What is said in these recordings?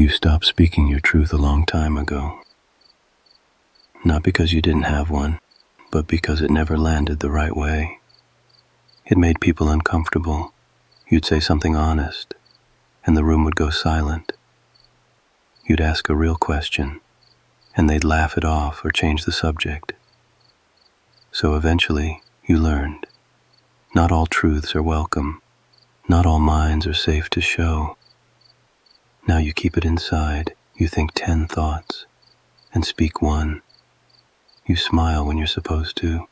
You stopped speaking your truth a long time ago. Not because you didn't have one, but because it never landed the right way. It made people uncomfortable. You'd say something honest, and the room would go silent. You'd ask a real question, and they'd laugh it off or change the subject. So eventually, you learned. Not all truths are welcome. Not all minds are safe to show. Now you keep it inside. You think 10 thoughts and speak one. You smile when you're supposed to.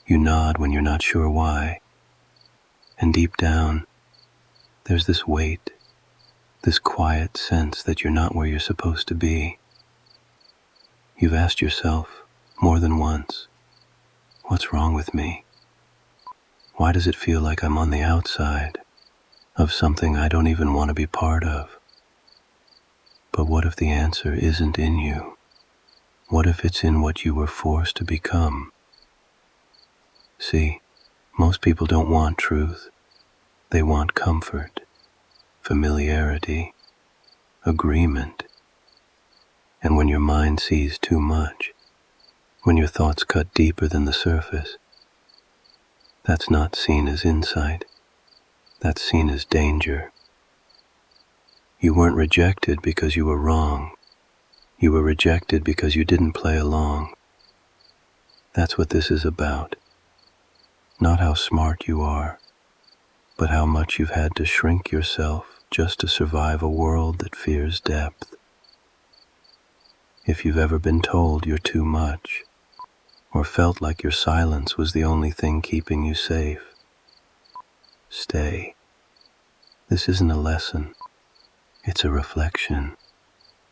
You nod when you're not sure why. And deep down, there's this weight, this quiet sense that you're not where you're supposed to be. You've asked yourself more than once, what's wrong with me? Why does it feel like I'm on the outside of something I don't even want to be part of? But what if the answer isn't in you? What if it's in what you were forced to become? See, most people don't want truth. They want comfort, familiarity, agreement. And when your mind sees too much, when your thoughts cut deeper than the surface, that's not seen as insight. That's seen as danger. You weren't rejected because you were wrong. You were rejected because you didn't play along. That's what this is about. Not how smart you are, but how much you've had to shrink yourself just to survive a world that fears depth. If you've ever been told you're too much, or felt like your silence was the only thing keeping you safe, stay. This isn't a lesson. It's a reflection.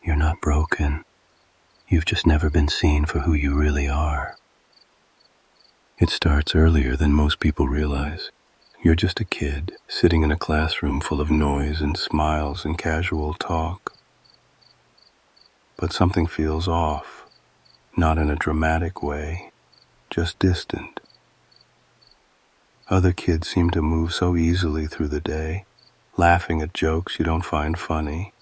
You're not broken. You've just never been seen for who you really are. It starts earlier than most people realize. You're just a kid sitting in a classroom full of noise and smiles and casual talk. But something feels off, not in a dramatic way, just distant. Other kids seem to move so easily through the day, laughing at jokes you don't find funny,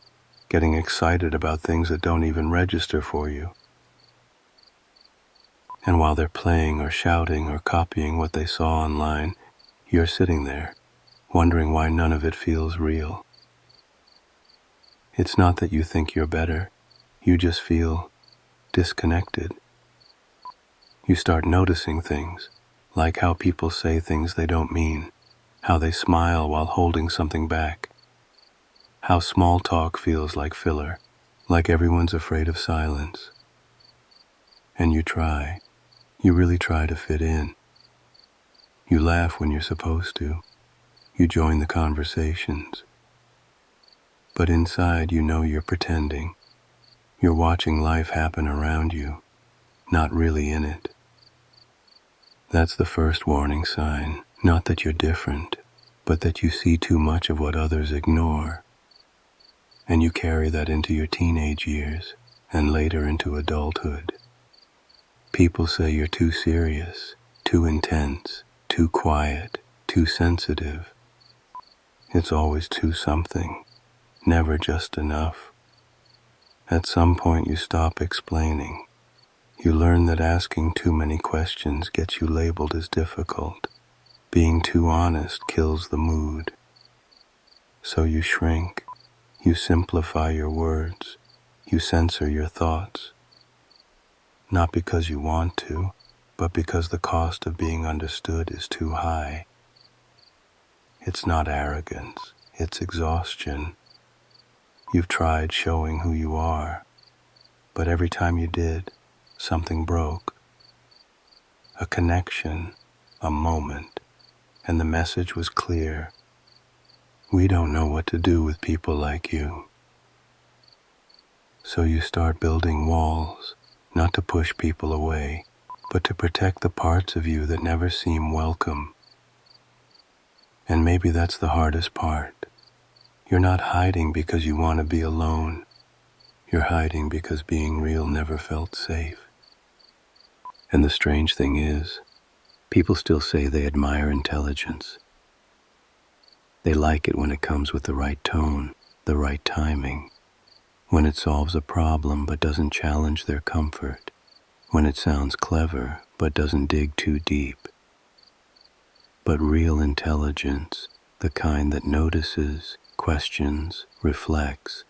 getting excited about things that don't even register for you. And while they're playing or shouting or copying what they saw online, you're sitting there, wondering why none of it feels real. It's not that you think you're better, you just feel disconnected. You start noticing things, like how people say things they don't mean, how they smile while holding something back, how small talk feels like filler, like everyone's afraid of silence. And you really try to fit in. You laugh when you're supposed to. You join the conversations. But inside you know you're pretending. You're watching life happen around you, not really in it. That's the first warning sign, not that you're different, but that you see too much of what others ignore. And you carry that into your teenage years and later into adulthood. People say you're too serious, too intense, too quiet, too sensitive. It's always too something, never just enough. At some point you stop explaining. You learn that asking too many questions gets you labeled as difficult. Being too honest kills the mood. So you shrink. You simplify your words. You censor your thoughts. Not because you want to, but because the cost of being understood is too high. It's not arrogance. It's exhaustion. You've tried showing who you are, but every time you did, something broke. A connection, a moment, and the message was clear. We don't know what to do with people like you. So you start building walls, not to push people away, but to protect the parts of you that never seem welcome. And maybe that's the hardest part. You're not hiding because you want to be alone. You're hiding because being real never felt safe. And the strange thing is, people still say they admire intelligence. They like it when it comes with the right tone, the right timing. when it solves a problem but doesn't challenge their comfort, when it sounds clever but doesn't dig too deep. But real intelligence, the kind that notices, questions, reflects,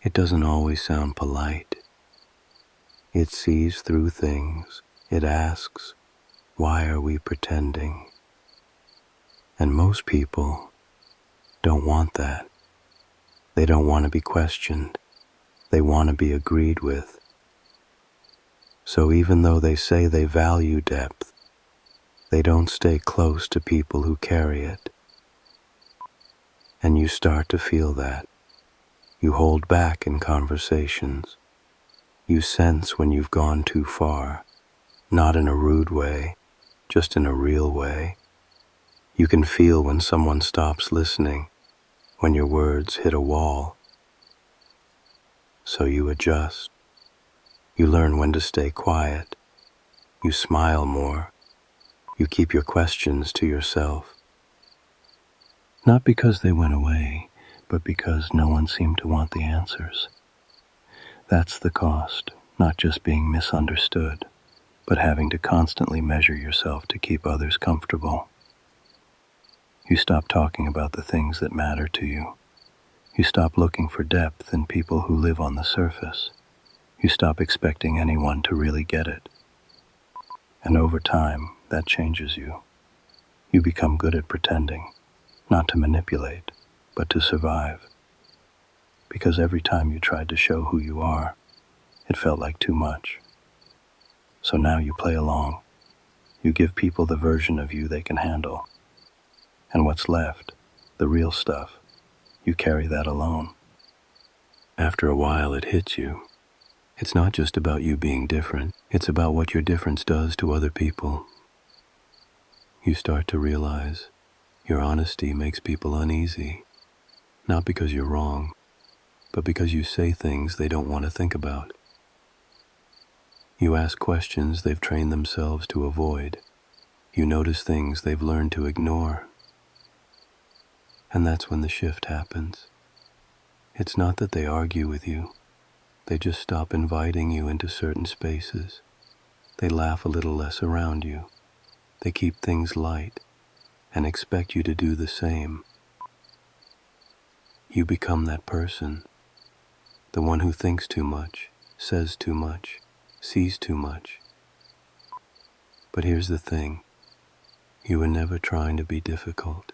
it doesn't always sound polite. It sees through things. It asks, why are we pretending? And most people don't want that. They don't want to be questioned. They want to be agreed with. So even though they say they value depth, they don't stay close to people who carry it. And you start to feel that. You hold back in conversations. You sense when you've gone too far, not in a rude way, just in a real way. You can feel when someone stops listening, when your words hit a wall. So you adjust. You learn when to stay quiet. You smile more. You keep your questions to yourself. Not because they went away, but because no one seemed to want the answers. That's the cost, not just being misunderstood, but having to constantly measure yourself to keep others comfortable. You stop talking about the things that matter to you. You stop looking for depth in people who live on the surface. You stop expecting anyone to really get it. And over time, that changes you. You become good at pretending, not to manipulate, but to survive. Because every time you tried to show who you are, it felt like too much. So now you play along. You give people the version of you they can handle. And what's left, the real stuff, you carry that alone. After a while it hits you. It's not just about you being different. It's about what your difference does to other people. You start to realize your honesty makes people uneasy. Not because you're wrong, but because you say things they don't want to think about. You ask questions they've trained themselves to avoid. You notice things they've learned to ignore. And that's when the shift happens. It's not that they argue with you. They just stop inviting you into certain spaces. They laugh a little less around you. They keep things light and expect you to do the same. You become that person, the one who thinks too much, says too much, sees too much. But here's the thing. You were never trying to be difficult.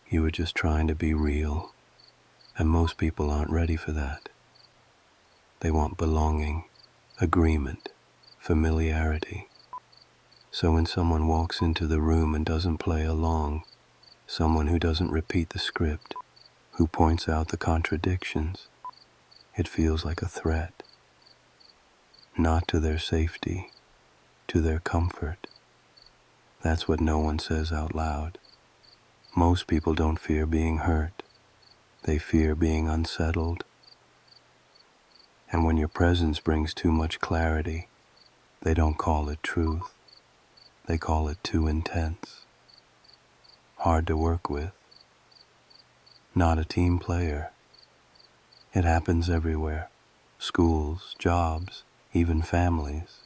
You were just trying to be real. And most people aren't ready for that. They want belonging, agreement, familiarity. So when someone walks into the room and doesn't play along, someone who doesn't repeat the script, who points out the contradictions, it feels like a threat. Not to their safety, to their comfort. That's what no one says out loud. Most people don't fear being hurt. They fear being unsettled. And when your presence brings too much clarity, they don't call it truth. They call it too intense. Hard to work with. Not a team player. It happens everywhere. Schools, jobs, even families.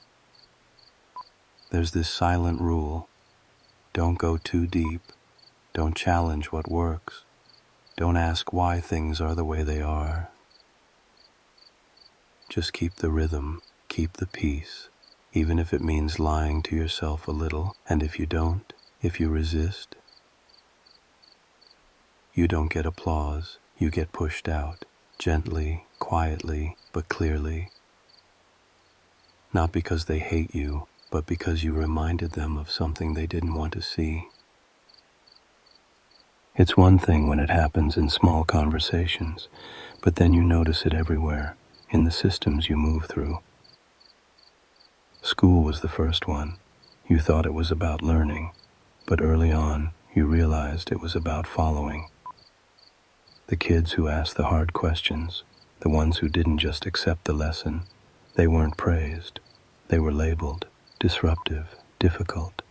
There's this silent rule. Don't go too deep. Don't challenge what works. Don't ask why things are the way they are. Just keep the rhythm, keep the peace, even if it means lying to yourself a little. And if you don't, if you resist, you don't get applause. You get pushed out, gently, quietly, but clearly. Not because they hate you, but because you reminded them of something they didn't want to see. It's one thing when it happens in small conversations, but then you notice it everywhere, in the systems you move through. School was the first one. You thought it was about learning, but early on, you realized it was about following. The kids who asked the hard questions, the ones who didn't just accept the lesson, they weren't praised. They were labeled disruptive, difficult,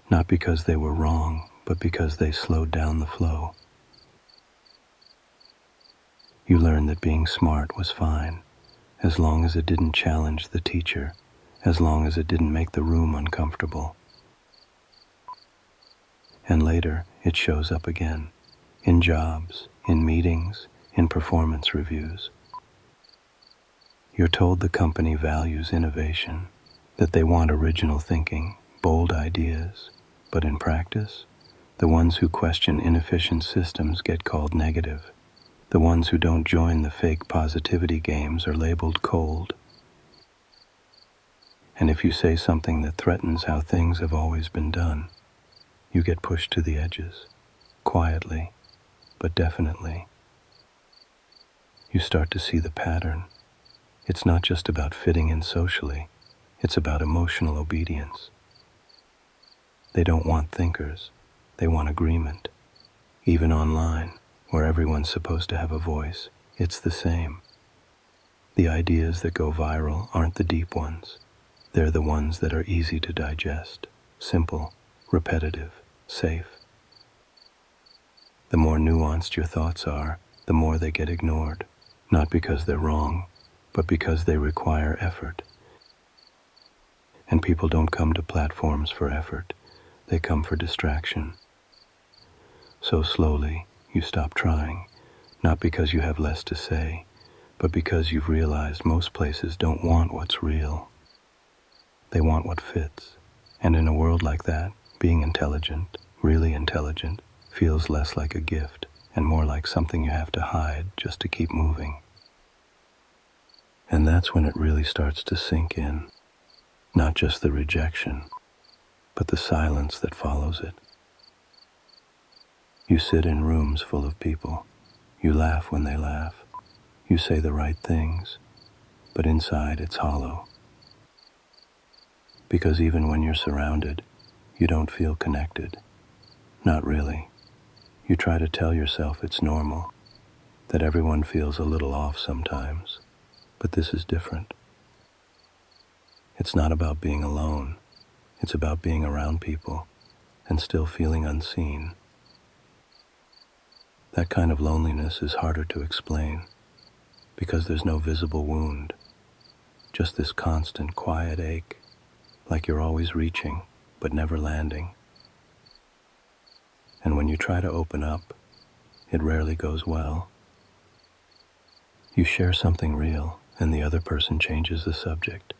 not because they were wrong, but because they slowed down the flow. You learned that being smart was fine, as long as it didn't challenge the teacher, as long as it didn't make the room uncomfortable. And later, it shows up again, in jobs, in meetings, in performance reviews. You're told the company values innovation, that they want original thinking, bold ideas, but in practice, the ones who question inefficient systems get called negative. The ones who don't join the fake positivity games are labeled cold. And if you say something that threatens how things have always been done, you get pushed to the edges, quietly, but definitely. You start to see the pattern. It's not just about fitting in socially, it's about emotional obedience. They don't want thinkers, they want agreement. Even online, where everyone's supposed to have a voice, it's the same. The ideas that go viral aren't the deep ones. They're the ones that are easy to digest, simple, repetitive, safe. The more nuanced your thoughts are, the more they get ignored, not because they're wrong, but because they require effort. And people don't come to platforms for effort, they come for distraction. So slowly, you stop trying, not because you have less to say, but because you've realized most places don't want what's real. They want what fits. And in a world like that, being intelligent, really intelligent, feels less like a gift and more like something you have to hide just to keep moving. And that's when it really starts to sink in. Not just the rejection, but the silence that follows it. You sit in rooms full of people. You laugh when they laugh. You say the right things, but inside it's hollow. Because even when you're surrounded, you don't feel connected. Not really. You try to tell yourself it's normal, that everyone feels a little off sometimes, but this is different. It's not about being alone. It's about being around people and still feeling unseen. That kind of loneliness is harder to explain because there's no visible wound, just this constant quiet ache, like you're always reaching but never landing. And when you try to open up, it rarely goes well. You share something real and the other person changes the subject.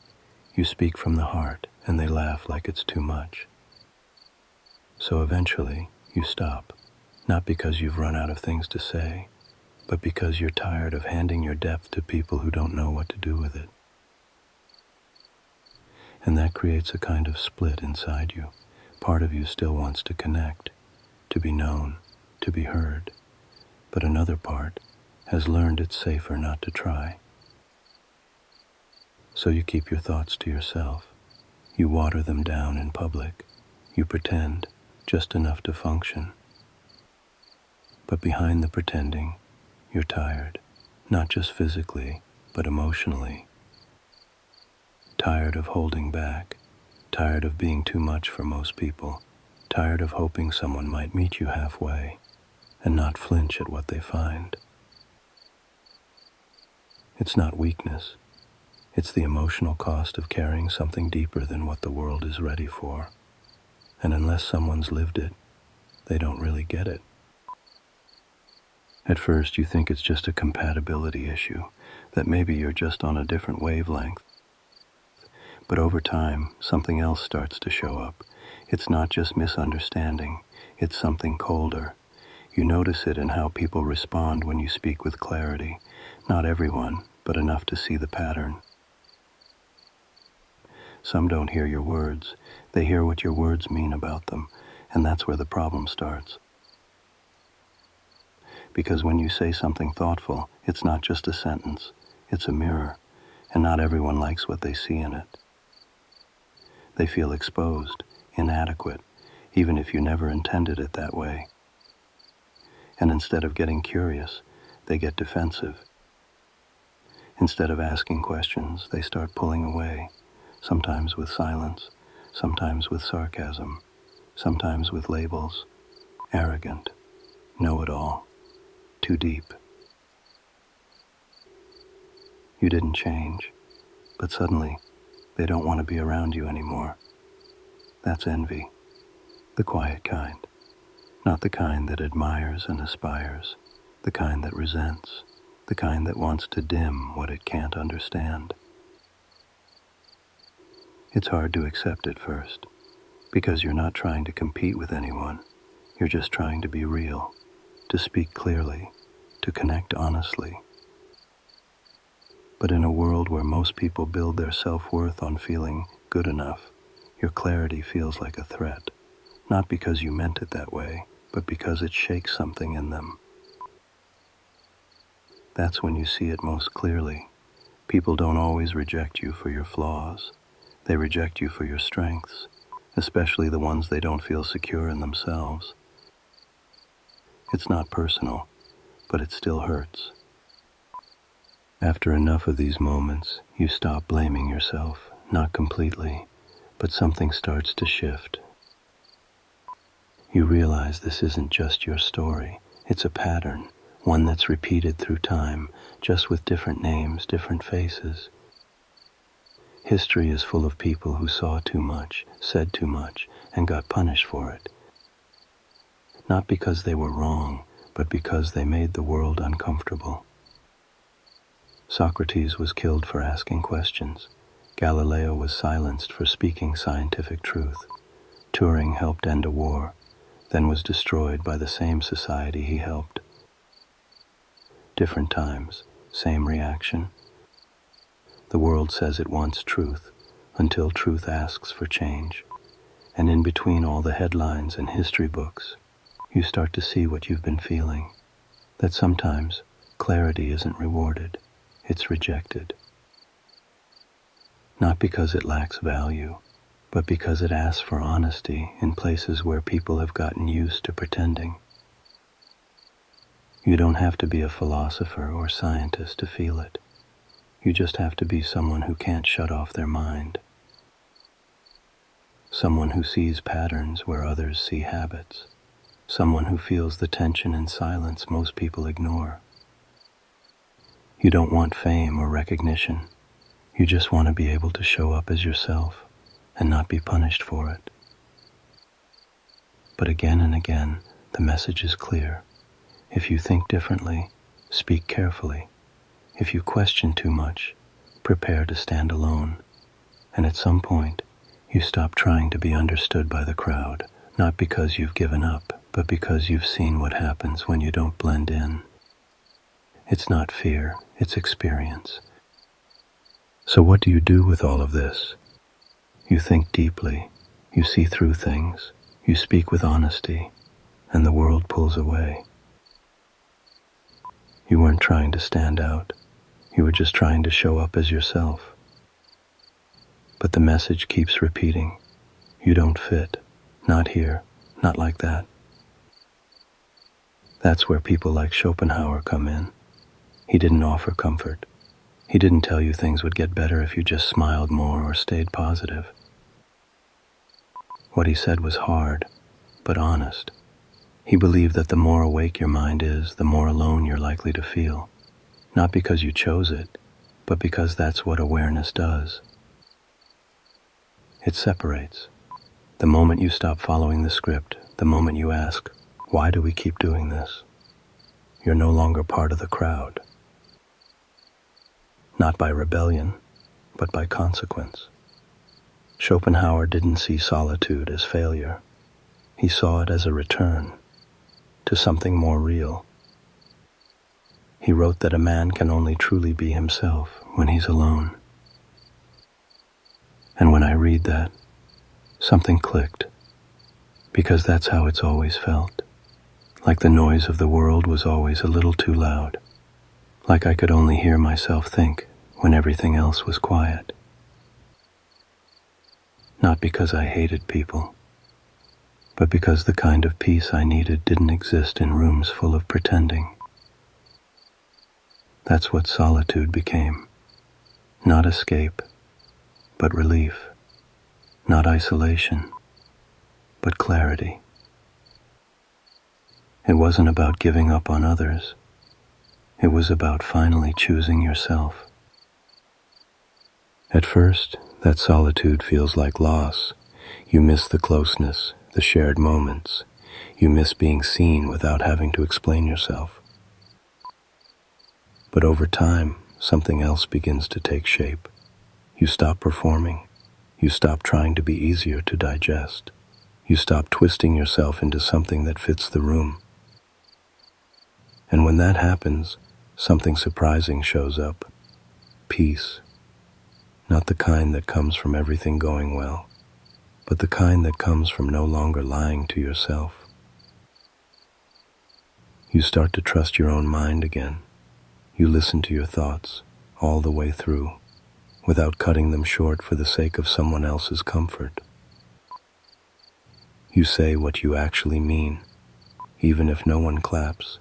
You speak from the heart and they laugh like it's too much. So eventually, you stop, not because you've run out of things to say, but because you're tired of handing your depth to people who don't know what to do with it. And that creates a kind of split inside you. Part of you still wants to connect, to be known, to be heard, but another part has learned it's safer not to try. So you keep your thoughts to yourself. You water them down in public. You pretend, just enough to function. But behind the pretending, you're tired, not just physically, but emotionally. Tired of holding back, tired of being too much for most people, tired of hoping someone might meet you halfway and not flinch at what they find. It's not weakness, it's the emotional cost of carrying something deeper than what the world is ready for. And unless someone's lived it, they don't really get it. At first, you think it's just a compatibility issue, that maybe you're just on a different wavelength. But over time, something else starts to show up. It's not just misunderstanding, it's something colder. You notice it in how people respond when you speak with clarity. Not everyone, but enough to see the pattern. Some don't hear your words, they hear what your words mean about them, and that's where the problem starts. Because when you say something thoughtful, it's not just a sentence, it's a mirror, and not everyone likes what they see in it. They feel exposed, inadequate, even if you never intended it that way. And instead of getting curious, they get defensive. Instead of asking questions, they start pulling away, sometimes with silence, sometimes with sarcasm, sometimes with labels, arrogant, know-it-all, too deep. You didn't change, but suddenly they don't want to be around you anymore. That's envy, the quiet kind, not the kind that admires and aspires, the kind that resents, the kind that wants to dim what it can't understand. It's hard to accept at first, because you're not trying to compete with anyone. You're just trying to be real, to speak clearly, to connect honestly. But in a world where most people build their self-worth on feeling good enough, your clarity feels like a threat, not because you meant it that way, but because it shakes something in them. That's when you see it most clearly. People don't always reject you for your flaws. They reject you for your strengths, especially the ones they don't feel secure in themselves. It's not personal, but it still hurts. After enough of these moments, you stop blaming yourself, not completely, but something starts to shift. You realize this isn't just your story, it's a pattern, one that's repeated through time, just with different names, different faces. History is full of people who saw too much, said too much, and got punished for it. Not because they were wrong, but because they made the world uncomfortable. Socrates was killed for asking questions. Galileo was silenced for speaking scientific truth. Turing helped end a war, then was destroyed by the same society he helped. Different times, same reaction. The world says it wants truth, until truth asks for change. And in between all the headlines and history books, you start to see what you've been feeling. That sometimes clarity isn't rewarded, it's rejected. Not because it lacks value, but because it asks for honesty in places where people have gotten used to pretending. You don't have to be a philosopher or scientist to feel it. You just have to be someone who can't shut off their mind. Someone who sees patterns where others see habits. Someone who feels the tension and silence most people ignore. You don't want fame or recognition. You just want to be able to show up as yourself and not be punished for it. But again and again, the message is clear. If you think differently, speak carefully. If you question too much, prepare to stand alone. And at some point, you stop trying to be understood by the crowd, not because you've given up, but because you've seen what happens when you don't blend in. It's not fear, it's experience. So what do you do with all of this? You think deeply, you see through things, you speak with honesty, and the world pulls away. You weren't trying to stand out, you were just trying to show up as yourself. But the message keeps repeating, you don't fit, not here, not like that. That's where people like Schopenhauer come in. He didn't offer comfort. He didn't tell you things would get better if you just smiled more or stayed positive. What he said was hard, but honest. He believed that the more awake your mind is, the more alone you're likely to feel. Not because you chose it, but because that's what awareness does. It separates. The moment you stop following the script, the moment you ask, why do we keep doing this? You're no longer part of the crowd. Not by rebellion, but by consequence. Schopenhauer didn't see solitude as failure. He saw it as a return to something more real. He wrote that a man can only truly be himself when he's alone. And when I read that, something clicked, because that's how it's always felt. Like the noise of the world was always a little too loud. Like I could only hear myself think when everything else was quiet. Not because I hated people, but because the kind of peace I needed didn't exist in rooms full of pretending. That's what solitude became. Not escape, but relief. Not isolation, but clarity. It wasn't about giving up on others. It was about finally choosing yourself. At first, that solitude feels like loss. You miss the closeness, the shared moments. You miss being seen without having to explain yourself. But over time, something else begins to take shape. You stop performing. You stop trying to be easier to digest. You stop twisting yourself into something that fits the room. And when that happens, something surprising shows up. Peace. Not the kind that comes from everything going well, but the kind that comes from no longer lying to yourself. You start to trust your own mind again. You listen to your thoughts all the way through, without cutting them short for the sake of someone else's comfort. You say what you actually mean, even if no one claps,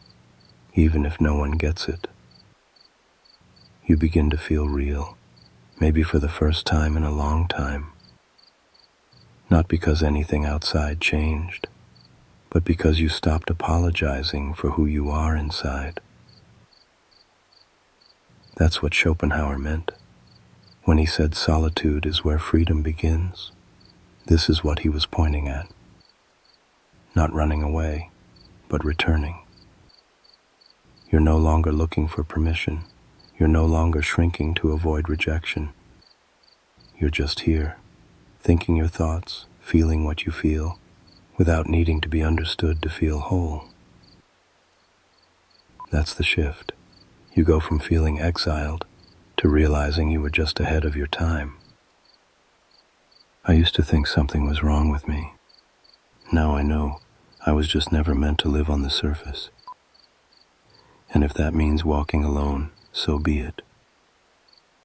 even if no one gets it. You begin to feel real, maybe for the first time in a long time. Not because anything outside changed, but because you stopped apologizing for who you are inside. That's what Schopenhauer meant when he said solitude is where freedom begins. This is what he was pointing at. Not running away, but returning. You're no longer looking for permission. You're no longer shrinking to avoid rejection. You're just here, thinking your thoughts, feeling what you feel, without needing to be understood to feel whole. That's the shift. You go from feeling exiled to realizing you were just ahead of your time. I used to think something was wrong with me. Now I know I was just never meant to live on the surface. And if that means walking alone, so be it.